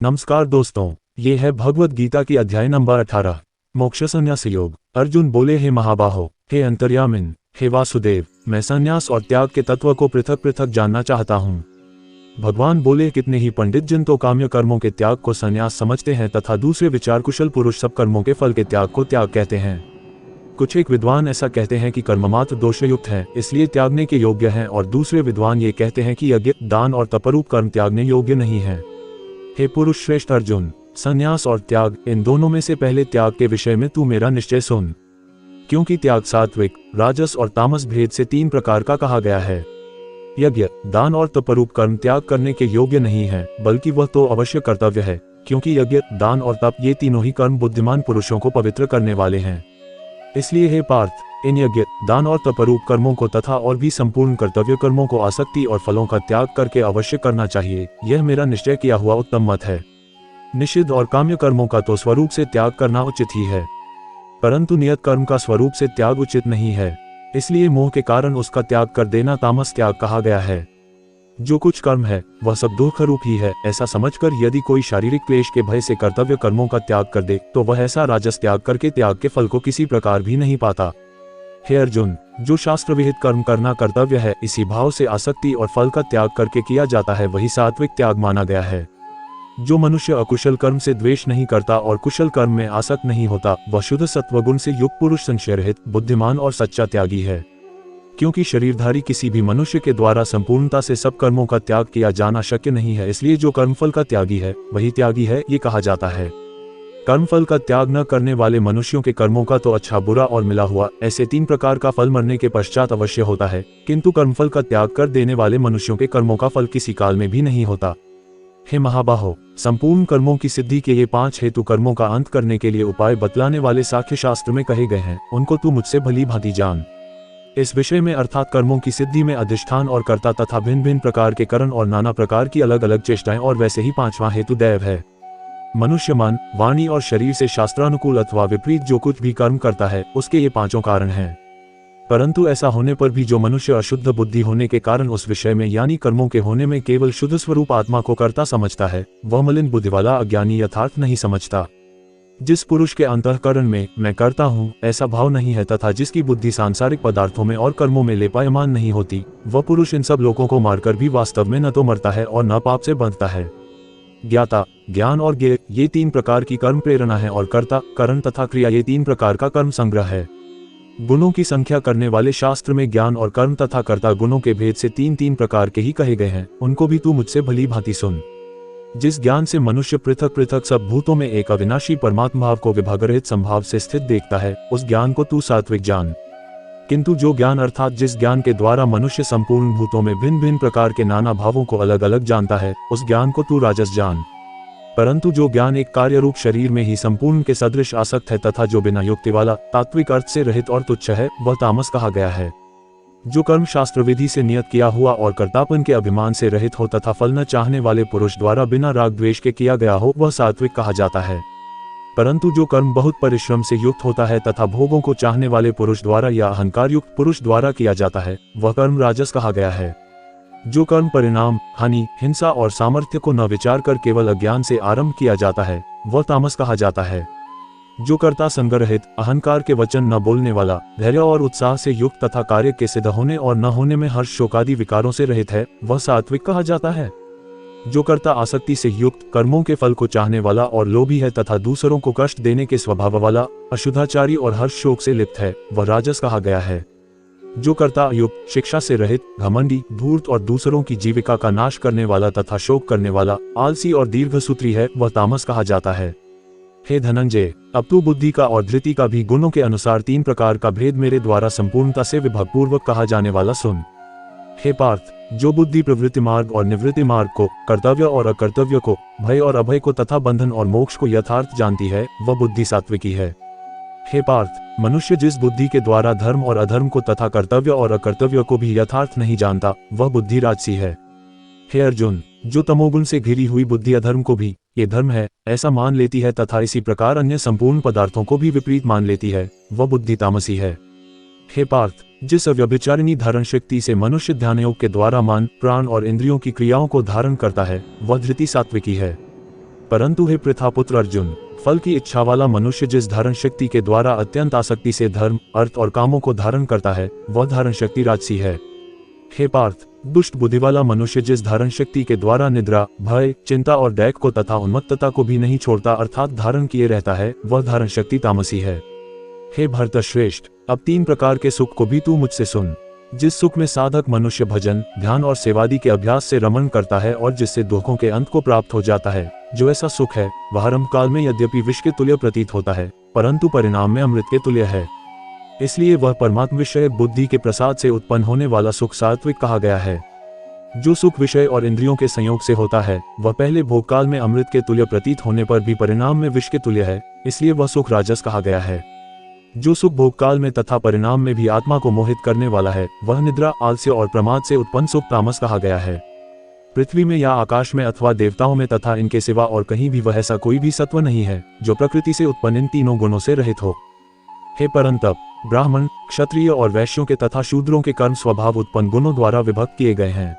नमस्कार दोस्तों, ये है भगवद गीता की अध्याय नंबर 18 मोक्ष संन्यास योग। अर्जुन बोले, हे महाबाहो, हे अंतर्यामिन, हे वासुदेव, मैं संन्यास और त्याग के तत्व को पृथक पृथक जानना चाहता हूँ। भगवान बोले, कितने ही पंडित जन तो काम्य कर्मों के त्याग को संन्यास समझते हैं तथा दूसरे विचार कुशल पुरुष सब कर्मों के फल के त्याग को त्याग कहते हैं। कुछ एक विद्वान ऐसा कहते हैं कि कर्म मात्र दोषयुक्त है, इसलिए त्यागने के योग्य हैं, और दूसरे विद्वान ये कहते हैं कि यज्ञ, दान और तपरूप कर्म त्यागने योग्य नहीं है। हे पुरुष श्रेष्ठ अर्जुन, संन्यास और त्याग, इन दोनों में से पहले त्याग के विषय में तू मेरा निश्चय सुन, क्योंकि त्याग सात्विक, राजस और तामस भेद से 3 प्रकार का कहा गया है। यज्ञ, दान और तपरूप कर्म त्याग करने के योग्य नहीं है, बल्कि वह तो अवश्य कर्तव्य है, क्योंकि यज्ञ, दान और तप ये तीनों ही कर्म बुद्धिमान पुरुषों को पवित्र करने वाले हैं। इसलिए हे पार्थ, इन यज्ञ, दान और तपरूप कर्मों को तथा और भी संपूर्ण कर्तव्य कर्मों को आसक्ति और फलों का त्याग करके अवश्य करना चाहिए। यह मेरा निश्चय किया हुआ उत्तम मत है। निषिद्ध और काम्य कर्मों का तो स्वरूप से त्याग करना उचित ही है, परंतु नियत कर्म का स्वरूप से त्याग उचित नहीं है, इसलिए मोह के कारण उसका त्याग कर देना तामस त्याग कहा गया है। जो कुछ कर्म है वह सब दुख रूप ही है, ऐसा समझकर यदि कोई शारीरिक क्लेश के भय से कर्तव्य कर्मों का त्याग कर दे तो वह ऐसा राजस त्याग करके त्याग के फल को किसी प्रकार भी नहीं पाता। हे अर्जुन, जो शास्त्र विहित कर्म करना कर्तव्य है, इसी भाव से आसक्ति और फल का त्याग करके किया जाता है, वही सात्विक त्याग माना गया है। जो मनुष्य अकुशल कर्म से द्वेष नहीं करता और कुशल कर्म में आसक्त नहीं होता, वह शुद्ध सत्वगुण से युक्त पुरुष, संशय रहित, बुद्धिमान और सच्चा त्यागी है। क्योंकि शरीरधारी किसी भी मनुष्य के द्वारा संपूर्णता से सब कर्मों का त्याग किया जाना शक्य नहीं है, इसलिए जो कर्मफल का त्यागी है वही त्यागी है, ये कहा जाता है। कर्मफल का त्याग न करने वाले मनुष्यों के कर्मों का तो अच्छा, बुरा और मिला हुआ ऐसे 3 प्रकार का फल मरने के पश्चात अवश्य होता है, किंतु कर्मफल का त्याग कर देने वाले मनुष्यों के कर्मों का फल किसी काल में भी नहीं होता। हे महाबाहो, संपूर्ण कर्मों की सिद्धि के ये 5 हेतु कर्मों का अंत करने के लिए उपाय बतलाने वाले साख्य शास्त्र में कहे गए हैं, उनको तू मुझसे भली भांति जान। इस विषय में अर्थात कर्मों की सिद्धि में अधिष्ठान और कर्ता तथा भिन्न भिन्न प्रकार के करण और नाना प्रकार की अलग अलग चेष्टाएं, और वैसे ही 5वां हेतु दैव है। मनुष्य मन, वाणी और शरीर से शास्त्रानुकूल अथवा विपरीत जो कुछ भी कर्म करता है, उसके ये 5 कारण हैं। परंतु ऐसा होने पर भी जो मनुष्य अशुद्ध बुद्धि होने के कारण उस विषय में यानी कर्मों के होने में केवल शुद्ध स्वरूप आत्मा को कर्ता समझता है, वह मलिन बुद्धि वाला अज्ञानी यथार्थ नहीं समझता। जिस पुरुष के अंतःकरण में मैं करता हूँ ऐसा भाव नहीं है तथा जिसकी बुद्धि सांसारिक पदार्थों में और कर्मों में लेपायमान नहीं होती, वह पुरुष इन सब लोगों को मारकर भी वास्तव में न तो मरता है और न पाप से बंधता है। ज्ञाता, ज्ञान और ज्ञेय ये 3 प्रकार की कर्म प्रेरणा है, और कर्ता, करण तथा क्रिया ये 3 प्रकार का कर्म संग्रह है। गुणों की संख्या करने वाले शास्त्र में ज्ञान और कर्म तथा कर्ता गुणों के भेद से 3 प्रकार के ही कहे गए हैं, उनको भी तू मुझसे भली भांति सुन। जिस ज्ञान से मनुष्य पृथक पृथक सब भूतों में एक अविनाशी परमात्मा भाव को विभागरहित संभाव से स्थित देखता है, उस ज्ञान को तू सात्विक जान। किंतु जो ज्ञान अर्थात जिस ज्ञान के द्वारा मनुष्य संपूर्ण भूतों में भिन्न भिन्न प्रकार के नाना भावों को अलग अलग जानता है, उस ज्ञान को तू राजस जान। परंतु जो ज्ञान एक कार्य रूप शरीर में ही संपूर्ण के सदृश आसक्त है तथा जो बिना युक्ति वाला, तात्विक अर्थ से रहित और तुच्छ है, वह तामस कहा गया है। जो कर्म शास्त्र विधि से नियत किया हुआ और कर्तापन के अभिमान से रहित हो तथा फल न चाहने वाले पुरुष द्वारा बिना राग द्वेष के किया गया हो, वह सात्विक कहा जाता है। परंतु जो कर्म बहुत परिश्रम से युक्त होता है तथा भोगों को चाहने वाले पुरुष द्वारा या अहंकार युक्त पुरुष द्वारा किया जाता है, वह कर्म राजस कहा गया है। जो कर्म परिणाम, हानि, हिंसा और सामर्थ्य को न विचार कर केवल अज्ञान से आरंभ किया जाता है, वह तामस कहा जाता है। जो कर्ता संगरहित, अहंकार के वचन न बोलने वाला, धैर्य और उत्साह से युक्त तथा कार्य के सिद्ध होने और न होने में हर्ष शोकादि विकारों से रहित है, वह सात्विक कहा जाता है। जो कर्ता आसक्ति से युक्त, कर्मों के फल को चाहने वाला और लोभी है तथा दूसरों को कष्ट देने के स्वभाव वाला, अशुद्धाचारी और हर्ष शोक से लिप्त है, वह राजस कहा गया है। जो कर्ता अयुक्त, शिक्षा से रहित, घमंडी, धूर्त और दूसरों की जीविका का नाश करने वाला तथा शोक करने वाला, आलसी और दीर्घसूत्री है, वह तामस कहा जाता है। हे धनंजय, अब तू बुद्धि का और धृति का भी गुणों के अनुसार 3 प्रकार का भेद मेरे द्वारा संपूर्णता से विभागपूर्वक कहा जाने वाला सुन। हे पार्थ, जो बुद्धि प्रवृत्ति मार्ग और निवृत्ति मार्ग को, कर्तव्य और अकर्तव्य को, भय और अभय को तथा बंधन और मोक्ष को यथार्थ जानती है, वह बुद्धि सात्विकी है। हे पार्थ, मनुष्य जिस बुद्धि के द्वारा धर्म और अधर्म को तथा कर्तव्य और अकर्तव्य को भी यथार्थ नहीं जानता, वह बुद्धि राजसी है। हे अर्जुन, जो तमोगुण से घिरी हुई बुद्धि अधर्म को भी ये धर्म है ऐसा मान लेती है तथा इसी प्रकार अन्य संपूर्ण पदार्थों को भी विपरीत मान लेती है, वह बुद्धि तामसी है। हे पार्थ, जिस अव्यभिचारिणी धारण शक्ति से मनुष्य ध्यान योग के द्वारा मन, प्राण और इंद्रियों की क्रियाओं को धारण करता है, वह धृति सात्विकी है। परंतु हे पृथापुत्र अर्जुन, फल की इच्छा वाला मनुष्य जिस धारण शक्ति के द्वारा अत्यंत आसक्ति से धर्म, अर्थ और कामों को धारण करता है, वह धारण शक्ति राजसी है। हे पार्थ, दुष्ट बुद्धि वाला मनुष्य जिस धारण शक्ति के द्वारा निद्रा, भय, चिंता और दैक को तथा उन्मत्तता को भी नहीं छोड़ता अर्थात धारण किए रहता है, वह धारण शक्ति तामसी है। हे भरतश्रेष्ठ, अब 3 प्रकार के सुख को भी तू मुझसे सुन। जिस सुख में साधक मनुष्य भजन, ध्यान और सेवादि के अभ्यास से रमण करता है और जिससे दुखों के अंत को प्राप्त हो जाता है, जो ऐसा सुख है वह आरंभ काल में यद्यपि विष के तुल्य प्रतीत होता है, परंतु परिणाम में अमृत के तुल्य है। इसलिए वह परमात्म विषय बुद्धि के प्रसाद से उत्पन्न होने वाला सुख सात्विक कहा गया है। जो सुख विषय और इंद्रियों के संयोग से होता है, वह पहले भोग काल में अमृत के तुल्य प्रतीत होने पर भी परिणाम में विष के तुल्य है, इसलिए वह सुख राजस कहा गया है। जो सुख भोग काल में तथा परिणाम में भी आत्मा को मोहित करने वाला है, वह निद्रा, आलस्य और प्रमाद से उत्पन्न सुख तामस कहा गया है। पृथ्वी में या आकाश में अथवा देवताओं में तथा इनके सिवा और कहीं भी वह ऐसा कोई भी सत्व नहीं है जो प्रकृति से उत्पन्न इन तीनों गुणों से रहित हो। हे परंतप, ब्राह्मण, क्षत्रिय और वैश्यों के तथा शूद्रों के कर्म स्वभाव उत्पन्न गुणों द्वारा विभक्त किए गए हैं।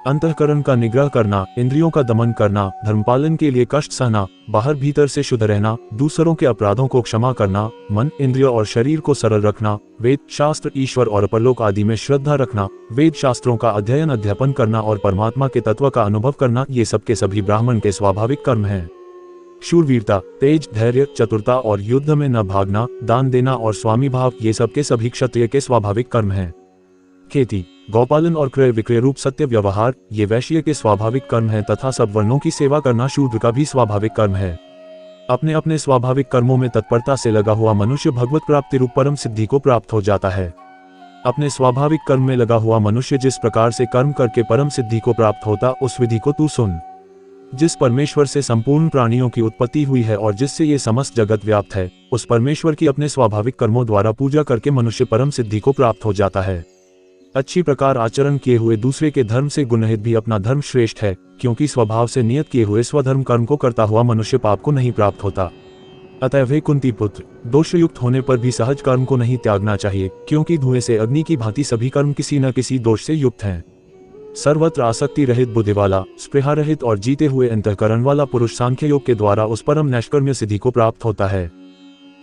अंतःकरण का निग्रह करना, इंद्रियों का दमन करना, धर्मपालन के लिए कष्ट सहना, बाहर भीतर से शुद्ध रहना, दूसरों के अपराधों को क्षमा करना, मन, इंद्रियों और शरीर को सरल रखना, वेद, शास्त्र, ईश्वर और परलोक आदि में श्रद्धा रखना, वेद शास्त्रों का अध्ययन अध्यापन करना और परमात्मा के तत्व का अनुभव करना, ये सब के सभी ब्राह्मण के स्वाभाविक कर्म हैं। शूरवीरता, तेज, धैर्य, चतुरता और युद्ध में न भागना, दान देना और स्वामी भाव, ये सब के सभी क्षत्रिय के स्वाभाविक कर्म हैं। खेती, गौपालन और क्रय विक्रय रूप सत्य व्यवहार, ये वैश्य के स्वाभाविक कर्म हैं तथा सब वर्णों की सेवा करना शूद्र का भी स्वाभाविक कर्म है। अपने अपने स्वाभाविक कर्मों में तत्परता से लगा हुआ मनुष्य भगवत प्राप्ति रूप परम सिद्धि को प्राप्त हो जाता है। अपने स्वाभाविक कर्म में लगा हुआ मनुष्य जिस प्रकार से कर्म करके परम सिद्धि को प्राप्त होता, उस विधि को तू सुन। जिस परमेश्वर से संपूर्ण प्राणियों की उत्पत्ति हुई है और जिससे ये समस्त जगत व्याप्त है, उस परमेश्वर की अपने स्वाभाविक कर्मों द्वारा पूजा करके मनुष्य परम सिद्धि को प्राप्त हो जाता है। अच्छी प्रकार आचरण किए हुए दूसरे के धर्म से गुणरहित भी अपना धर्म श्रेष्ठ है, क्योंकि स्वभाव से नियत किए हुए स्वधर्म कर्म को करता हुआ मनुष्य पाप को नहीं प्राप्त होता। अतएव हे कुंती पुत्र, दोषयुक्त होने पर भी सहज कर्म को नहीं त्यागना चाहिए, क्योंकि धुएं से अग्नि की भांति सभी कर्म किसी न किसी दोष से युक्त हैं। सर्वत्र आसक्ति रहित बुद्धि वाला, स्पृहा रहित और जीते हुए अंतःकरण वाला पुरुष सांख्य योग के द्वारा उस परम नैष्कर्म्य सिद्धि को प्राप्त होता है,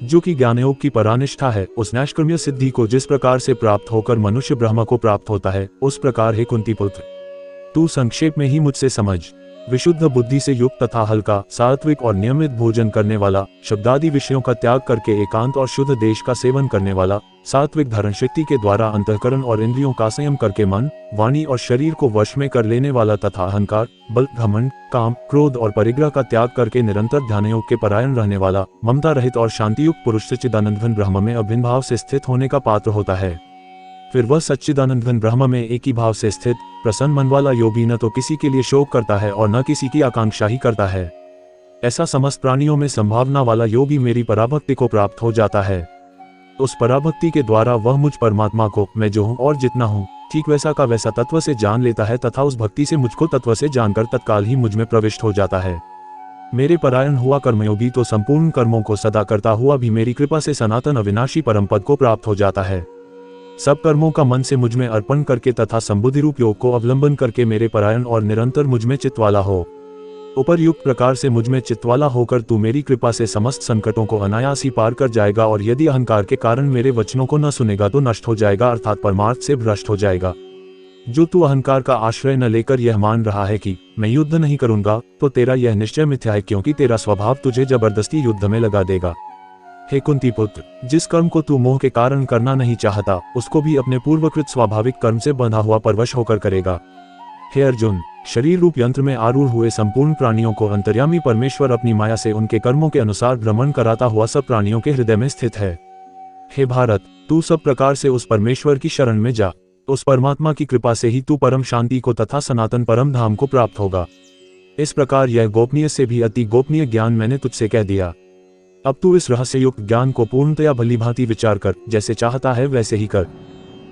जो कि ज्ञान योग की परानिष्ठा है। उस नैष्कर्म्य सिद्धि को जिस प्रकार से प्राप्त होकर मनुष्य ब्रह्म को प्राप्त होता है, उस प्रकार हे कुंती पुत्र, तू संक्षेप में ही मुझसे समझ। विशुद्ध बुद्धि से युक्त तथा हल्का, सात्विक और नियमित भोजन करने वाला, शब्दादि विषयों का त्याग करके एकांत और शुद्ध देश का सेवन करने वाला, सात्विक धारण शक्ति के द्वारा अंतःकरण और इंद्रियों का संयम करके मन, वाणी और शरीर को वश में कर लेने वाला तथा अहंकार, बल, घमंड, काम, क्रोध और परिग्रह का त्याग करके निरंतर ध्यान योग के परायण रहने वाला, ममता रहित और शांति युक्त पुरुष सच्चिदानंद घन ब्रह्म में अभिन्न भाव से स्थित होने का पात्र होता है। फिर वह सच्चिदानंद घन ब्रह्म में एक ही भाव से स्थित प्रसन्न मन वाला योगी न तो किसी के लिए शोक करता है और न किसी की आकांक्षा ही करता है। ऐसा समस्त प्राणियों में संभावना वाला योगी मेरी पराभक्ति को प्राप्त हो जाता है। उस पराभक्ति के द्वारा वह मुझ परमात्मा को, मैं जो हूँ और जितना हूँ, ठीक वैसा का वैसा तत्व से जान लेता है तथा उस भक्ति से मुझको तत्व से जानकर तत्काल ही मुझ में प्रविष्ट हो जाता है। मेरे परायण हुआ कर्मयोगी तो संपूर्ण कर्मों को सदा करता हुआ भी मेरी कृपा से सनातन अविनाशी परम पद को प्राप्त हो जाता है। सब कर्मों का मन से मुझ में अर्पण करके तथा संबुद्धि रूप योग को अवलंबन करके मेरे परायण और निरंतर मुझ में चित्तवाला हो। उपर्युक्त प्रकार से मुझ में चित्तवाला होकर तू मेरी कृपा से समस्त संकटों को अनायास ही पार कर जाएगा और यदि अहंकार के कारण मेरे वचनों को न सुनेगा तो नष्ट हो जाएगा, अर्थात परमार्थ से भ्रष्ट हो जाएगा। जो तू अहंकार का आश्रय न लेकर यह मान रहा है कि मैं युद्ध नहीं करूंगा, तो तेरा यह निश्चय मिथ्या है, क्योंकि तेरा स्वभाव तुझे जबरदस्ती युद्ध में लगा देगा। हे कुंती पुत्र, जिस कर्म को तू मोह के कारण करना नहीं चाहता, उसको भी अपने पूर्वकृत स्वाभाविक कर्म से बंधा हुआ परवश होकर करेगा। हे अर्जुन, शरीर रूप यंत्र में आरूढ़ हुए संपूर्ण प्राणियों को अंतर्यामी परमेश्वर अपनी माया से उनके कर्मों के अनुसार भ्रमण कराता हुआ सब प्राणियों के हृदय में स्थित है। हे भारत, तू सब प्रकार से उस परमेश्वर की शरण में जा। उस परमात्मा की कृपा से ही तू परम शांति को तथा सनातन परम धाम को प्राप्त होगा। इस प्रकार यह गोपनीय से भी अति गोपनीय ज्ञान मैंने तुझसे कह दिया। अब तू इस रहस्ययुक्त ज्ञान को पूर्णतया भलीभांति विचार कर, जैसे चाहता है वैसे ही कर।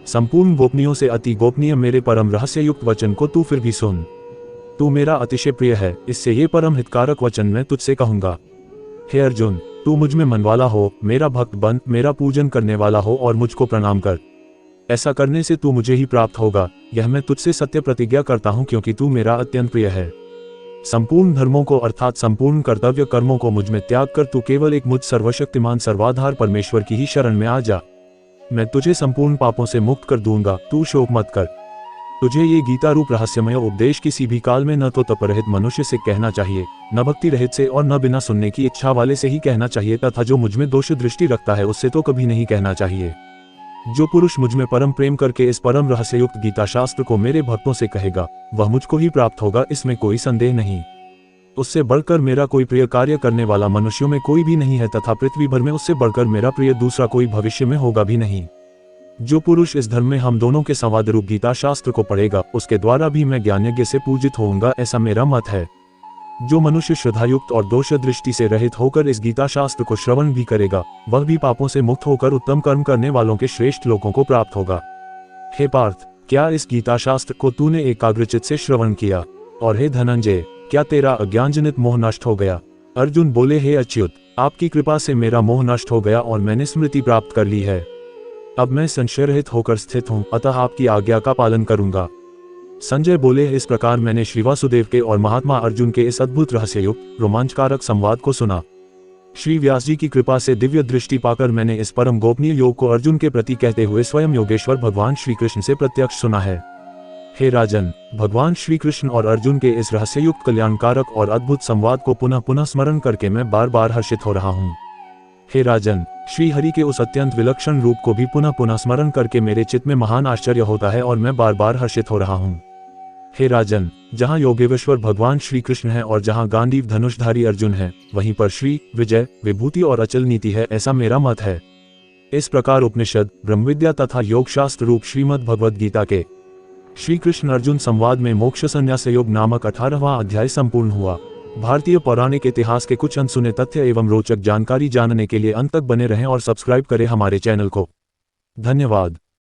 संपूर्ण गोपनीयों से अति गोपनीय मेरे परम रहस्ययुक्त वचन को तू फिर भी सुन। तू मेरा अतिशय प्रिय है, इससे ये परम हितकारक वचन मैं तुझसे कहूंगा। हे अर्जुन, तू मुझ में मनवाला हो, मेरा भक्त बन, मेरा पूजन करने वाला हो और मुझको प्रणाम कर। ऐसा करने से तू मुझे ही प्राप्त होगा, यह मैं तुझसे सत्य प्रतिज्ञा करता हूँ, क्योंकि तू मेरा अत्यंत प्रिय है। संपूर्ण धर्मों को अर्थात संपूर्ण कर्तव्य कर्मों को मुझ में त्याग कर तू केवल एक मुझ सर्वशक्तिमान सर्वाधार परमेश्वर की ही शरण में आ जा। मैं तुझे संपूर्ण पापों से मुक्त कर दूंगा, तू शोक मत कर। तुझे ये गीता रूप रहस्यमय उपदेश किसी भी काल में न तो तपरहित मनुष्य से कहना चाहिए, न भक्ति रहित से और न बिना सुनने की इच्छा वाले से ही कहना चाहिए, तथा जो मुझ में दोष दृष्टि रखता है उससे तो कभी नहीं कहना चाहिए। जो पुरुष मुझ में परम प्रेम करके इस परम रहस्ययुक्त गीता शास्त्र को मेरे भक्तों से कहेगा, वह मुझको ही प्राप्त होगा, इसमें कोई संदेह नहीं। उससे बढ़कर मेरा कोई प्रिय कार्य करने वाला मनुष्यों में कोई भी नहीं है, तथा पृथ्वी भर में उससे बढ़कर मेरा प्रिय दूसरा कोई भविष्य में होगा भी नहीं। जो पुरुष इस धर्म में हम दोनों के संवाद रूप गीता शास्त्र को पढ़ेगा, उसके द्वारा भी मैं ज्ञानयज्ञ से पूजित होऊंगा, ऐसा मेरा मत है। जो मनुष्य श्रद्धायुक्त और दोष दृष्टि से रहित होकर इस गीता शास्त्र को श्रवण भी करेगा, वह भी पापों से मुक्त होकर उत्तम कर्म करने वालों के श्रेष्ठ लोगों को प्राप्त होगा। हे पार्थ, क्या इस गीता शास्त्र को तूने एकाग्रचित्त से श्रवण किया? और हे धनंजय, क्या तेरा अज्ञानजनित मोह नष्ट हो गया? अर्जुन बोले, हे अच्युत, आपकी कृपा से मेरा मोह नष्ट हो गया और मैंने स्मृति प्राप्त कर ली है। अब मैं संशय रहित होकर स्थित हूँ, अतः आपकी आज्ञा का पालन करूंगा। संजय बोले, इस प्रकार मैंने श्री वासुदेव के और महात्मा अर्जुन के इस अद्भुत रहस्ययुक्त रोमांचकारक संवाद को सुना। श्री व्यास जी की कृपा से दिव्य दृष्टि पाकर मैंने इस परम गोपनीय योग को अर्जुन के प्रति कहते हुए स्वयं योगेश्वर भगवान श्री कृष्ण से प्रत्यक्ष सुना है। हे राजन, भगवान श्री कृष्ण और अर्जुन के इस रहस्ययुक्त कल्याणकारक और अद्भुत संवाद को पुनः पुनः स्मरण करके मैं बार बार हर्षित हो रहा हूँ। हे राजन, श्री हरि के उस अत्यंत विलक्षण रूप को भी पुनः पुनः स्मरण करके मेरे चित्त में महान आश्चर्य होता है और मैं बार बार हर्षित हो रहा हूँ। हे राजन, जहाँ योगेश्वर भगवान श्री कृष्ण है और जहाँ गांडीव धनुषधारी अर्जुन है, वहीं पर श्री विजय विभूति और अचल नीति है, ऐसा मेरा मत है। इस प्रकार उपनिषद, ब्रह्मविद्या तथा योग शास्त्र रूप श्रीमद् भगवद गीता के श्री कृष्ण अर्जुन संवाद में मोक्ष संन्यास योग नामक 18वां अध्याय संपूर्ण हुआ। भारतीय पौराणिक इतिहास के कुछ अनसुने तथ्य एवं रोचक जानकारी जानने के लिए अंत तक बने रहें और सब्सक्राइब करें हमारे चैनल को। धन्यवाद।